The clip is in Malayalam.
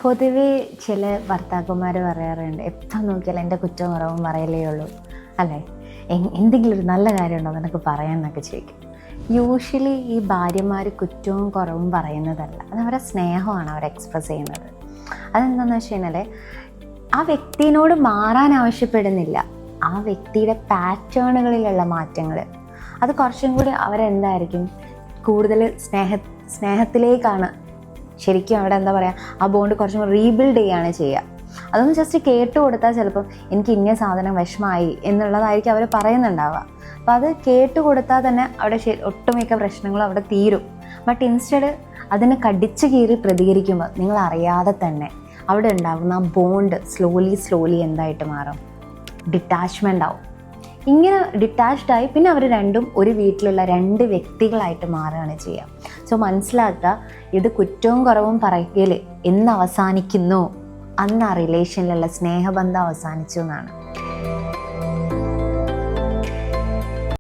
പൊതുവേ ചില ഭർത്താക്കന്മാർ പറയാറുണ്ട്, എപ്പം നോക്കിയാലും എൻ്റെ കുറ്റവും കുറവും പറയലേ ഉള്ളൂ അല്ലേ, എന്തെങ്കിലും ഒരു നല്ല കാര്യമുണ്ടോ എന്നൊക്കെ പറയാമെന്നൊക്കെ ചോദിക്കും. യൂഷ്വലി ഈ ഭാര്യമാർ കുറ്റവും കുറവും പറയുന്നതല്ല, അത് അവരുടെ സ്നേഹമാണ് അവർ എക്സ്പ്രസ് ചെയ്യുന്നത്. അതെന്താണെന്ന് വെച്ച് കഴിഞ്ഞാൽ ആ വ്യക്തിയോട് മാറാൻ ആവശ്യപ്പെടുന്നില്ല, ആ വ്യക്തിയുടെ പാറ്റേണുകളിലുള്ള മാറ്റങ്ങൾ അത് കുറച്ചും കൂടി അവരെന്തായിരിക്കും കൂടുതൽ സ്നേഹത്തിലേക്കാണ് ശരിക്കും അവിടെ എന്താ പറയുക, ആ ബോണ്ട് കുറച്ചും കൂടി റീബിൽഡ് ചെയ്യുകയാണ് ചെയ്യുക. അതൊന്ന് ജസ്റ്റ് കേട്ട് കൊടുത്താൽ ചിലപ്പം എനിക്ക് ഇന്ന സാധനം വിഷമമായി എന്നുള്ളതായിരിക്കും അവർ പറയുന്നുണ്ടാവുക. അപ്പോൾ അത് കേട്ട് കൊടുത്താൽ തന്നെ അവിടെ ഒട്ടുമിക്ക പ്രശ്നങ്ങളും അവിടെ തീരും. ബട്ട് ഇൻസ്റ്റഡ് അതിനെ കടിച്ചു കീറി പ്രതികരിക്കുമ്പോൾ നിങ്ങൾ അറിയാതെ തന്നെ അവിടെ ഉണ്ടാകുന്ന ആ ബോണ്ട് സ്ലോലി എന്തായിട്ട് മാറും, ഡിറ്റാച്ച്മെൻ്റ് ആവും. ഇങ്ങനെ ഡിറ്റാച്ച്ഡായി പിന്നെ അവർ രണ്ടും ഒരു വീട്ടിലുള്ള രണ്ട് വ്യക്തികളായിട്ട് മാറുകയാണ് ചെയ്യുക. സോ മനസ്സിലാക്കുക, ഇത് കുറ്റവും കുറവും പറയൽ എന്ന് അവസാനിക്കുന്നു അന്ന് ആ റിലേഷനിലുള്ള സ്നേഹബന്ധം അവസാനിച്ചു എന്നാണ്.